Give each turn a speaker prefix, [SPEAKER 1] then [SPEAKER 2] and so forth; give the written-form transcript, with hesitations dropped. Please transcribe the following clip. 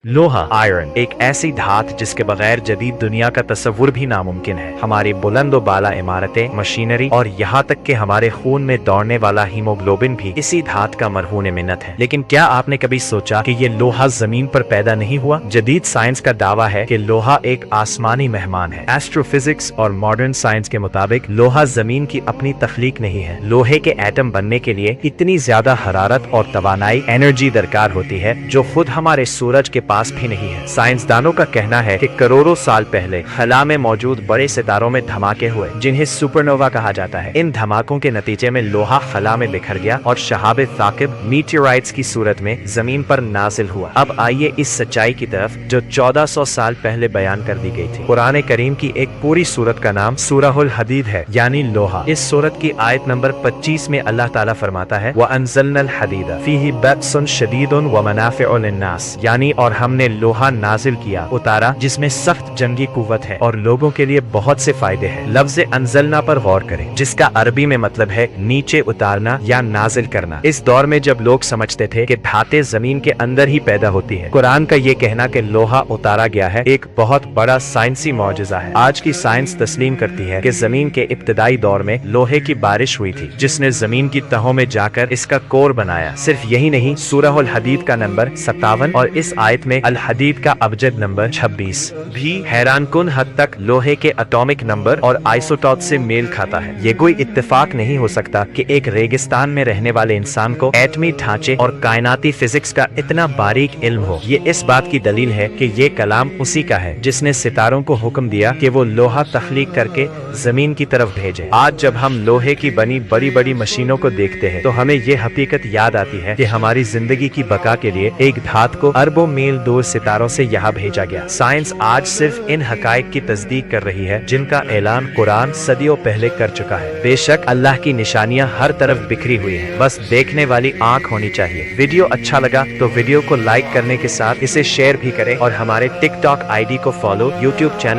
[SPEAKER 1] लोहा आयरन एक ऐसी धात जिसके बगैर जदीद दुनिया का तस्वुर भी नामुमकिन है। हमारी बुलंद व बाला इमारतें, मशीनरी और यहाँ तक कि हमारे खून में दौड़ने वाला हीमोग्लोबिन भी इसी धात का मरहून मिन्नत है। लेकिन क्या आपने कभी सोचा कि ये लोहा जमीन पर पैदा नहीं हुआ? जदीद साइंस का दावा है कि लोहा एक आसमानी मेहमान है। एस्ट्रोफिजिक्स और मॉडर्न साइंस के मुताबिक लोहा जमीन की अपनी तख्लीक नहीं है। लोहे के एटम बनने के लिए इतनी ज्यादा हरारत और तवानाई एनर्जी दरकार होती है जो खुद हमारे सूरज के पास भी नहीं है। साइंसदानों का कहना है कि करोड़ों साल पहले खला में मौजूद बड़े सितारों में धमाके हुए जिन्हें सुपरनोवा कहा जाता है। इन धमाकों के नतीजे में लोहा खला में बिखर गया और शहाब साकिब मीटियोराइट्स की सूरत में जमीन पर नाजिल हुआ। अब आइए इस सच्चाई की तरफ जो 1400 साल पहले बयान कर दी गई थी। कुरान करीम की एक पूरी सूरत का नाम सूरहुल हदीद है, यानी लोहा। इस सूरत की आयत नंबर 25 में अल्लाह ताला फरमाता है व अंज़लनल हदीद फीही बअसन शदीदुन व मनाफ़िउ लिन्नास, यानी और हमने लोहा नाजिल किया, उतारा, जिसमें सख्त जंगी कुव्वत है और लोगों के लिए बहुत से फायदे हैं। लफ्ज़ अंज़लना पर गौर करें, जिसका अरबी में मतलब है नीचे उतारना या नाजिल करना। इस दौर में जब लोग समझते थे कि धातें जमीन के अंदर ही पैदा होती है, कुरान का ये कहना कि लोहा उतारा गया है एक बहुत बड़ा साइंसी मौजज़ा है। आज की साइंस तस्लीम करती है कि जमीन के इब्तदाई दौर में लोहे की बारिश हुई थी जिसने जमीन की तहों में जाकर इसका कोर बनाया। सिर्फ यही नहीं, सूरहुल हदीद का नंबर 57 और इस आयत में अल हदीद का अबजद नंबर 26 भी हैरानकुन हद तक लोहे के एटॉमिक नंबर और आइसोटॉप से मेल खाता है। ये कोई इत्तेफाक नहीं हो सकता कि एक रेगिस्तान में रहने वाले इंसान को एटमी ढांचे और कायनाती फिजिक्स का इतना बारीक इल्म हो। ये इस बात की दलील है कि ये कलाम उसी का है जिसने सितारों को हुक्म दिया कि वो लोहा तख्लीक करके जमीन की तरफ भेजे। आज जब हम लोहे की बनी बड़ी बड़ी मशीनों को देखते हैं तो हमें ये हकीकत याद आती है कि हमारी जिंदगी की बका के लिए एक धात को अरबों मील दूर सितारों से यहाँ भेजा गया। साइंस आज सिर्फ इन हकायक की तस्दीक कर रही है जिनका ऐलान कुरान सदियों पहले कर चुका है। बेशक अल्लाह की निशानियाँ हर तरफ बिखरी हुई है, बस देखने वाली आंख होनी चाहिए। वीडियो अच्छा लगा तो वीडियो को लाइक करने के साथ इसे शेयर भी करें और हमारे टिकटॉक आईडी को फॉलो, यूट्यूब चैनल